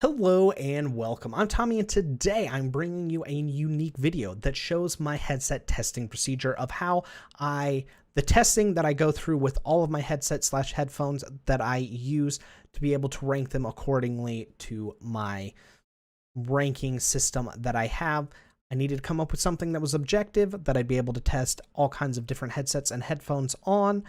Hello and welcome. I'm Tommy, and today I'm bringing you a unique video that shows my headset testing procedure of how the testing that I go through with all of my headset/headphones that I use to be able to rank them accordingly to my ranking system that I have. I needed to come up with something that was objective, that I'd be able to test all kinds of different headsets and headphones on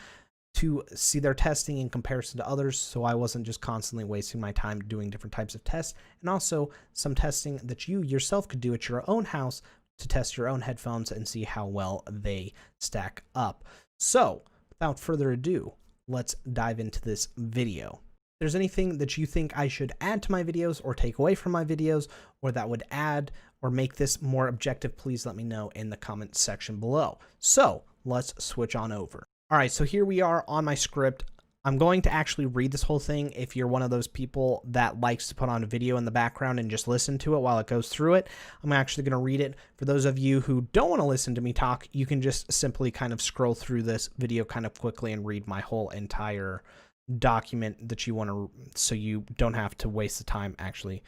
to see their testing in comparison to others, so I wasn't just constantly wasting my time doing different types of tests, and also some testing that you yourself could do at your own house to test your own headphones and see how well they stack up. So without further ado, let's dive into this video. If there's anything that you think I should add to my videos or take away from my videos, or that would add or make this more objective, please let me know in the comment section below. So let's switch on over. All right, so here we are on my script. I'm going to actually read this whole thing if you're one of those people that likes to put on a video in the background and just listen to it while it goes through it. I'm actually going to read it. For those of you who don't want to listen to me talk, you can just simply kind of scroll through this video kind of quickly and read my whole entire document that you want to, so you don't have to waste the time actually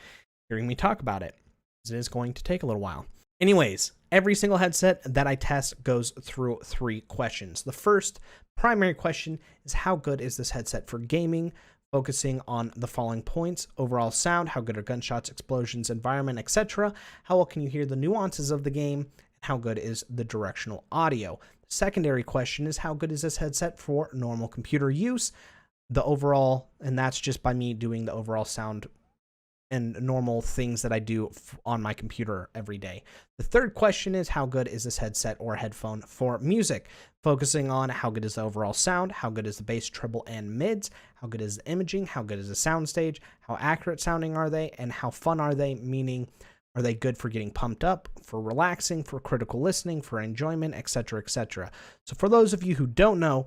hearing me talk about it, because it is going to take a little while. Anyways, every single headset that I test goes through 3 questions. The first primary question is, how good is this headset for gaming? Focusing on the following points: overall sound, how good are gunshots, explosions, environment, etc. How well can you hear the nuances of the game? And how good is the directional audio? The secondary question is, how good is this headset for normal computer use? The overall, and that's just by me doing the overall sound and normal things that I do on my computer every day. The third question is, how good is this headset or headphone for music? Focusing on how good is the overall sound, how good is the bass, treble, and mids, how good is the imaging, how good is the soundstage, how accurate sounding are they, and how fun are they, meaning are they good for getting pumped up, for relaxing, for critical listening, for enjoyment, etc., etc. So for those of you who don't know,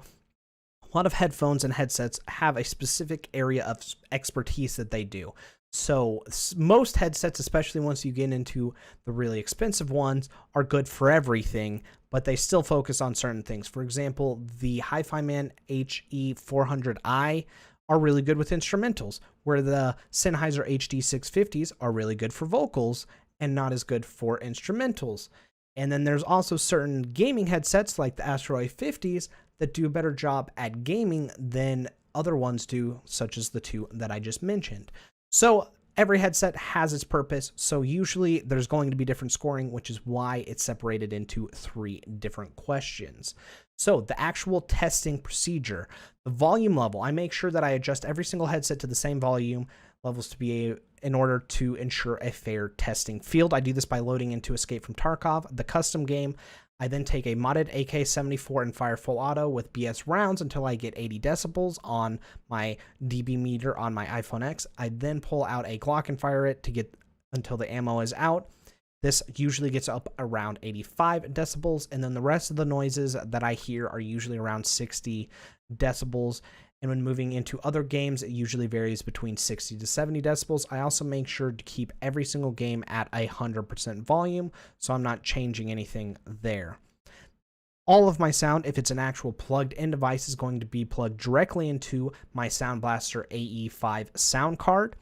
a lot of headphones and headsets have a specific area of expertise that they do. So most headsets, especially once you get into the really expensive ones, are good for everything, but they still focus on certain things. For example, the Hi-Fi-Man HE400i are really good with instrumentals, where the Sennheiser HD650s are really good for vocals and not as good for instrumentals. And then there's also certain gaming headsets like the Astro A50s that do a better job at gaming than other ones do, such as the 2 that I just mentioned. So every headset has its purpose, so usually there's going to be different scoring, which is why it's separated into 3 different questions. So the actual testing procedure, the volume level, I make sure that I adjust every single headset to the same volume levels to be in order to ensure a fair testing field. I do this by loading into Escape from Tarkov, the custom game. I then take a modded AK-74 and fire full auto with BS rounds until I get 80 decibels on my dB meter on my iPhone X. I then pull out a Glock and fire it to get until the ammo is out. This usually gets up around 85 decibels, and then the rest of the noises that I hear are usually around 60 decibels. And when moving into other games, it usually varies between 60 to 70 decibels. I also make sure to keep every single game at 100% volume, so I'm not changing anything there. All of my sound, if it's an actual plugged-in device, is going to be plugged directly into my Sound Blaster AE5 sound card.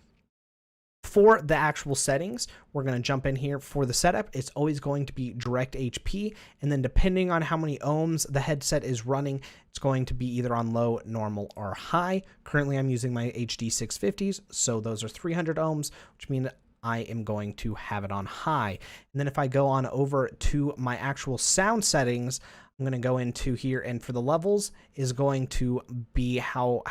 For the actual settings, we're going to jump in here. For the setup, it's always going to be direct HP, and then depending on how many ohms the headset is running, it's going to be either on low, normal, or high. Currently, I'm using my HD650s, so those are 300 ohms, which means I am going to have it on high. And then if I go on over to my actual sound settings, I'm going to go into here, and for the levels is going to be how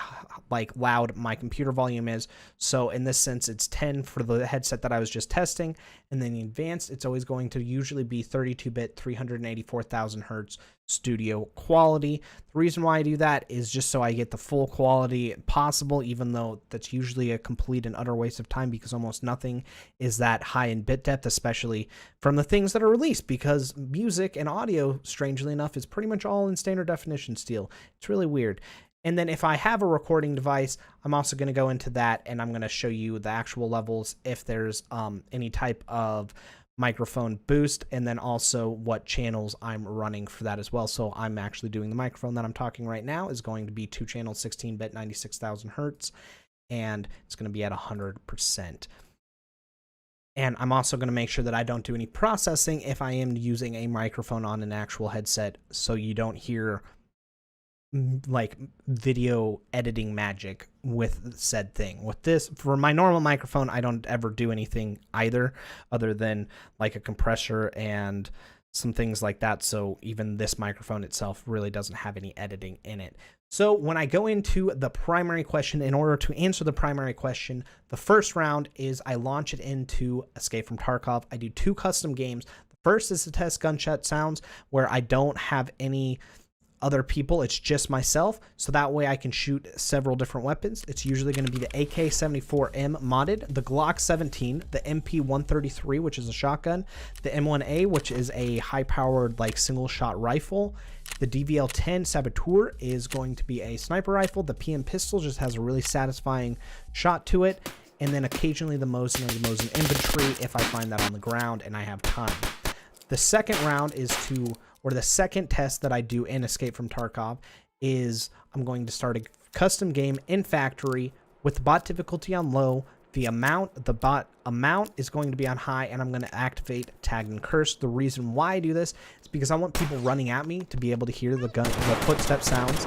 like loud my computer volume is. So in this sense, it's 10 for the headset that I was just testing, and then the advanced, it's always going to usually be 32-bit, 384,000 hertz studio quality. The reason why I do that is just so I get the full quality possible, even though that's usually a complete and utter waste of time, because almost nothing is that high in bit depth, especially from the things that are released, because music and audio, strangely enough, is pretty much all in standard definition still. It's really weird. And then if I have a recording device, I'm also going to go into that, and I'm going to show you the actual levels if there's any type of microphone boost, and then also what channels I'm running for that as well. So I'm actually doing the microphone that I'm talking right now is going to be 2 channels, 16-bit, 96,000 hertz, and it's going to be at 100%. And I'm also going to make sure that I don't do any processing if I am using a microphone on an actual headset, so you don't hear like video editing magic with said thing. With this, for my normal microphone, I don't ever do anything either, other than like a compressor and some things like that. So even this microphone itself really doesn't have any editing in it. So when I go into the primary question, in order to answer the primary question, the first round is I launch it into Escape from Tarkov. I do 2 custom games. The first is to test gunshot sounds, where I don't have any other people, it's just myself, so that way I can shoot several different weapons. It's usually going to be the AK-74M modded, the Glock 17, the MP-133, which is a shotgun, the M1A, which is a high-powered like single-shot rifle. The DVL-10 Saboteur is going to be a sniper rifle. The PM pistol just has a really satisfying shot to it, and then occasionally the Mosin or the Mosin infantry if I find that on the ground and I have time. The second round is the second test that I do in Escape from Tarkov is I'm going to start a custom game in factory with the bot difficulty on low. The bot amount is going to be on high, and I'm going to activate Tagged and Cursed. The reason why I do this is because I want people running at me to be able to hear the footstep sounds.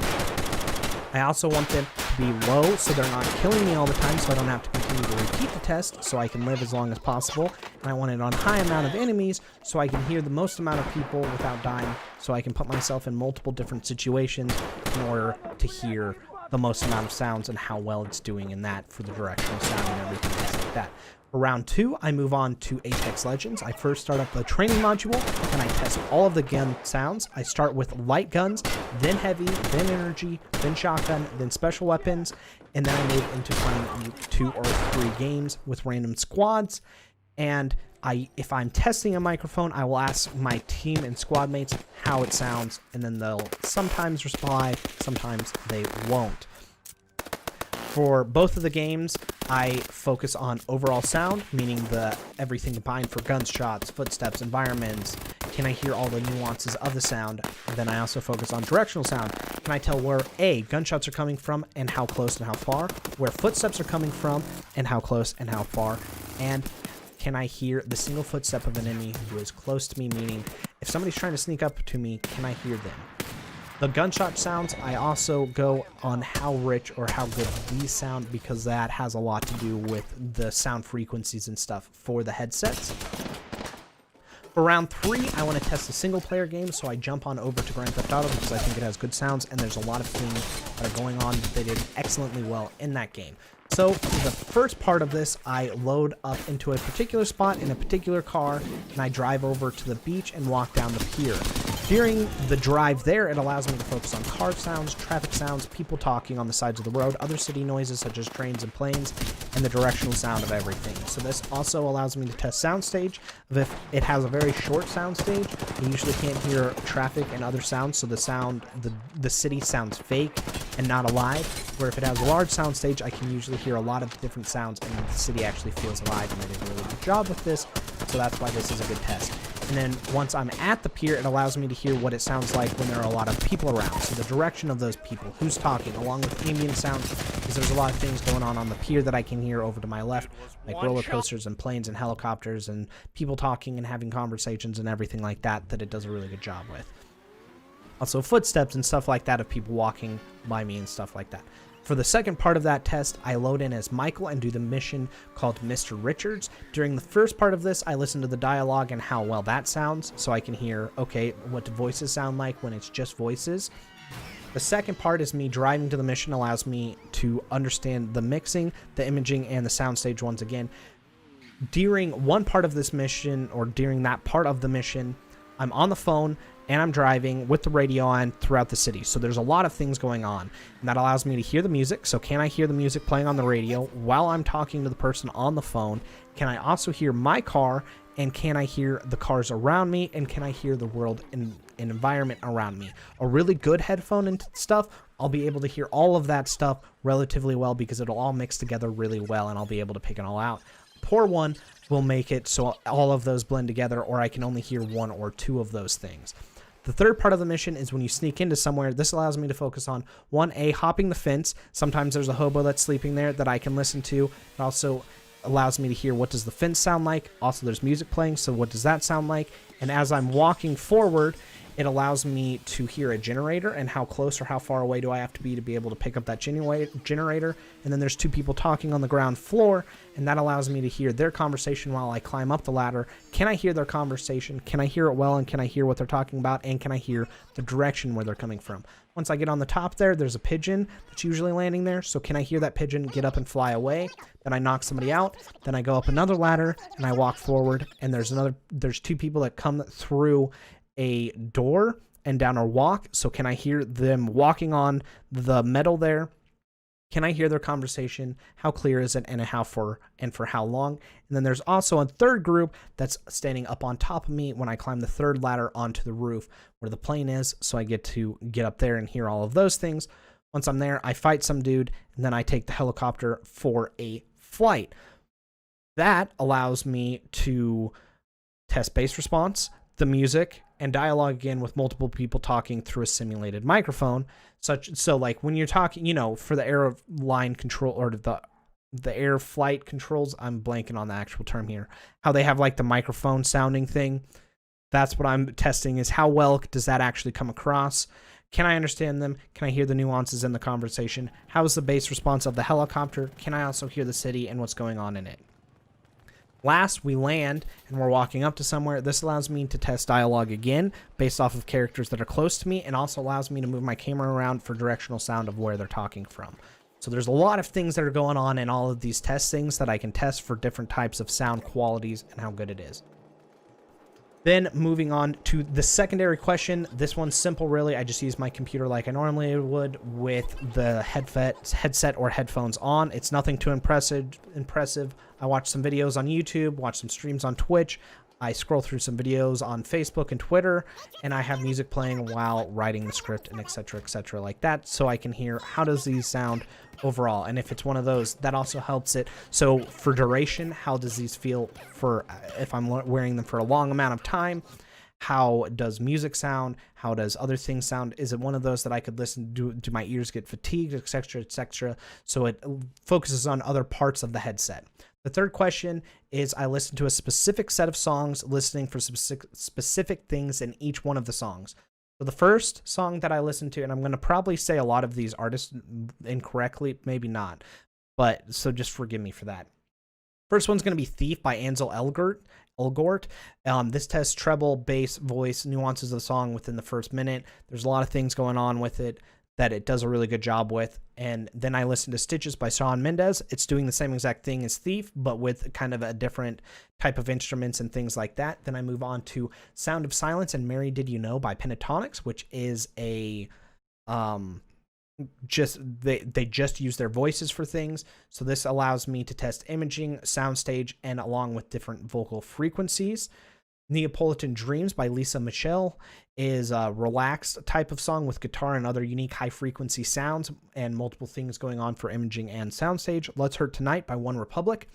I also want them to be low so they're not killing me all the time, so I don't have to continue to repeat the test, so I can live as long as possible. And I want it on high amount of enemies so I can hear the most amount of people without dying, so I can put myself in multiple different situations in order to hear the most amount of sounds and how well it's doing in that for the directional sound and everything else like that. For round 2, I move on to Apex Legends. I first start up the training module, and I test all of the gun sounds. I start with light guns, then heavy, then energy, then shotgun, then special weapons, and then I move into playing 2 or 3 games with random squads. And if I'm testing a microphone, I will ask my team and squad mates how it sounds, and then they'll sometimes reply, sometimes they won't. For both of the games, I focus on overall sound, meaning everything combined for gunshots, footsteps, environments. Can I hear all the nuances of the sound? And then I also focus on directional sound. Can I tell where gunshots are coming from and how close and how far? Where footsteps are coming from and how close and how far? And can I hear the single footstep of an enemy who is close to me, meaning if somebody's trying to sneak up to me, can I hear them? The gunshot sounds, I also go on how rich or how good these sound, because that has a lot to do with the sound frequencies and stuff for the headsets. For round 3, I want to test a single player game, so I jump on over to Grand Theft Auto because I think it has good sounds, and there's a lot of things that are going on that they did excellently well in that game. So for the first part of this, I load up into a particular spot in a particular car, and I drive over to the beach and walk down the pier. During the drive there, it allows me to focus on car sounds, traffic sounds, people talking on the sides of the road, other city noises such as trains and planes, and the directional sound of everything. So this also allows me to test soundstage. If it has a very short soundstage, I usually can't hear traffic and other sounds, so the city sounds fake and not alive. Where if it has a large soundstage, I can usually hear a lot of different sounds, and the city actually feels alive, and they did a really good job with this, so that's why this is a good test. And then once I'm at the pier, it allows me to hear what it sounds like when there are a lot of people around. So the direction of those people, who's talking, along with ambient sounds, because there's a lot of things going on the pier that I can hear over to my left, like roller coasters and planes and helicopters and people talking and having conversations and everything like that, that it does a really good job with. Also footsteps and stuff like that of people walking by me and stuff like that. For the second part of that test, I load in as Michael and do the mission called Mr. Richards. During the first part of this, I listen to the dialogue and how well that sounds, so I can hear, okay, what do voices sound like when it's just voices. The second part is me driving to the mission, allows me to understand the mixing, the imaging, and the soundstage once again. During one part of this mission, or during that part of the mission, I'm on the phone and I'm driving with the radio on throughout the city. So there's a lot of things going on, and that allows me to hear the music. So can I hear the music playing on the radio while I'm talking to the person on the phone? Can I also hear my car, and can I hear the cars around me, and can I hear the world and environment around me? A really good headphone and stuff, I'll be able to hear all of that stuff relatively well because it'll all mix together really well, and I'll be able to pick it all out. Poor one will make it so all of those blend together, or I can only hear one or two of those things. The third part of the mission is when you sneak into somewhere. This allows me to focus on 1A, hopping the fence. Sometimes there's a hobo that's sleeping there that I can listen to. Also, allows me to hear what does the fence sound like. Also, there's music playing, so what does that sound like? And as I'm walking forward, it allows me to hear a generator and how close or how far away do I have to be able to pick up that generator. And then there's two people talking on the ground floor, and that allows me to hear their conversation while I climb up the ladder. Can I hear their conversation? Can I hear it well? And can I hear what they're talking about? And can I hear the direction where they're coming from? Once I get on the top there's a pigeon that's usually landing there. So can I hear that pigeon get up and fly away? Then I knock somebody out. Then I go up another ladder and I walk forward, and there's two people that come through a door and down a walk. So can I hear them walking on the metal there? Can I hear their conversation? How clear is it, and how for how long? And then there's also a third group that's standing up on top of me when I climb the third ladder onto the roof where the plane is. So I get to get up there and hear all of those things. Once I'm there, I fight some dude, and then I take the helicopter for a flight. That allows me to test bass response, the music, and dialogue again with multiple people talking through a simulated microphone. So like when you're talking, for the airline control or the air flight controls, I'm blanking on the actual term here, how they have like the microphone sounding thing. That's what I'm testing, is how well does that actually come across? Can I understand them? Can I hear the nuances in the conversation? How is the bass response of the helicopter? Can I also hear the city and what's going on in it? Last, we land and we're walking up to somewhere. This allows me to test dialogue again based off of characters that are close to me, and also allows me to move my camera around for directional sound of where they're talking from. So there's a lot of things that are going on in all of these test things that I can test for different types of sound qualities and how good it is. Then moving on to the secondary question. This one's simple, really. I just use my computer like I normally would with the headset or headphones on. It's nothing too impressive. I watch some videos on YouTube, watch some streams on Twitch. I scroll through some videos on Facebook and Twitter, and I have music playing while writing the script and etc. like that, so I can hear how does these sound overall. And if it's one of those, that also helps it. So for duration, how does these feel for if I'm wearing them for a long amount of time? How does music sound? How does other things sound? Is it one of those that I could listen to? Do my ears get fatigued, etc.? So it focuses on other parts of the headset. The third question is I listen to a specific set of songs, listening for specific things in each one of the songs. So the first song that I listen to, and I'm going to probably say a lot of these artists incorrectly, maybe not, but so just forgive me for that. First one's going to be Thief by Ansel Elgort. This tests treble, bass, voice, nuances of the song within the first minute. There's a lot of things going on with it that it does a really good job with. And then I listen to Stitches by Shawn Mendes. It's doing the same exact thing as Thief, but with kind of a different type of instruments and things like that. Then I move on to Sound of Silence and Mary Did You Know by Pentatonics, which is a they just use their voices for things. So this allows me to test imaging, soundstage, and along with different vocal frequencies. Neapolitan Dreams by Lisa Michelle is a relaxed type of song with guitar and other unique high frequency sounds and multiple things going on for imaging and soundstage. Let's Hurt Tonight by One Republic.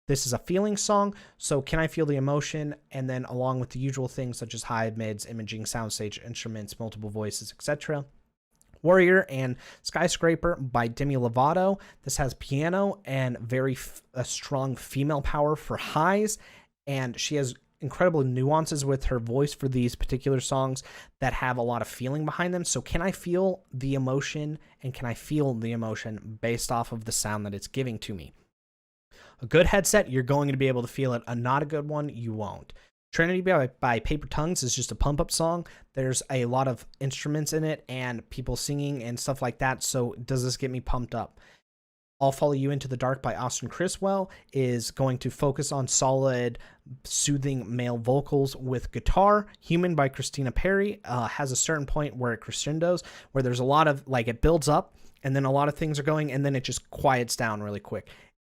This is a feeling song, so can I feel the emotion? And then along with the usual things such as high, mids, imaging, soundstage, instruments, multiple voices, etc. Warrior and Skyscraper by Demi Lovato. This has piano and very strong female power for highs, and she has incredible nuances with her voice for these particular songs that have a lot of feeling behind them. So can I feel the emotion, and can I feel the emotion based off of the sound that it's giving to me? A good headset, you're going to be able to feel it. A not a good one, you won't. Trinity by Paper Tongues is just a pump-up song. There's a lot of instruments in it and people singing and stuff like that. So does this get me pumped up? I'll Follow You Into the Dark by Austin Criswell is going to focus on solid, soothing male vocals with guitar. Human by Christina Perri has a certain point where it crescendos, where there's a lot of, like, it builds up and then a lot of things are going and then it just quiets down really quick.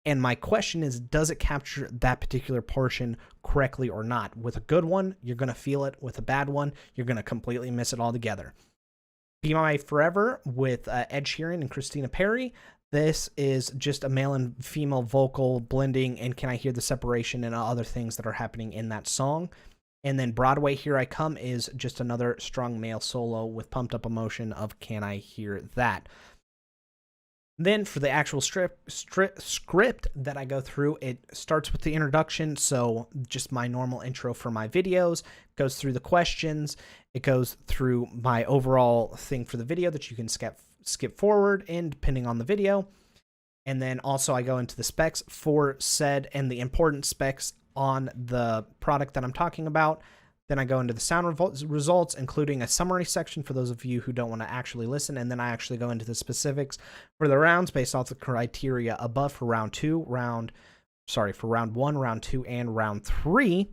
And my question is, does it capture that particular portion correctly or not? With a good one, you're going to feel it. With a bad one, you're going to completely miss it altogether. Be My Forever with Ed Sheeran and Christina Perri. This is just a male and female vocal blending, and can I hear the separation and other things that are happening in that song? And then Broadway, Here I Come is just another strong male solo with pumped up emotion of can I hear that? Then for the actual script that I go through, it starts with the introduction. So just my normal intro for my videos, goes through the questions. It goes through my overall thing for the video that you can skip forward in depending on the video. And then also I go into the specs for said and the important specs on the product that I'm talking about. Then I go into the sound results, including a summary section for those of you who don't want to actually listen. And then I actually go into the specifics for the rounds based off the criteria above for round 1, round 2, and round 3.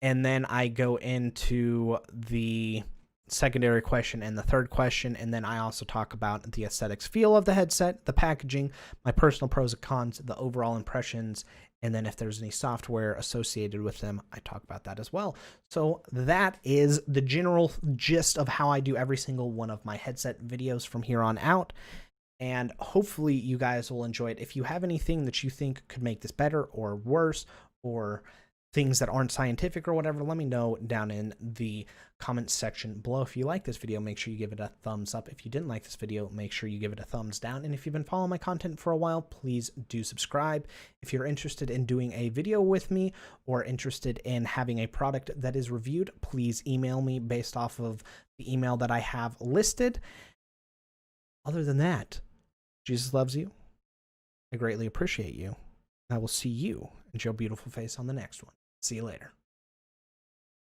And then I go into the secondary question and the third question. And then I also talk about the aesthetics feel of the headset, the packaging, my personal pros and cons, the overall impressions, and then if there's any software associated with them, I talk about that as well. So that is the general gist of how I do every single one of my headset videos from here on out. And hopefully you guys will enjoy it. If you have anything that you think could make this better or worse, or things that aren't scientific or whatever, let me know down in the comments section below. If you like this video, make sure you give it a thumbs up. If you didn't like this video, make sure you give it a thumbs down. And if you've been following my content for a while, please do subscribe. If you're interested in doing a video with me or interested in having a product that is reviewed, please email me based off of the email that I have listed. Other than that, Jesus loves you. I greatly appreciate you. I will see you and your beautiful face on the next one. See you later.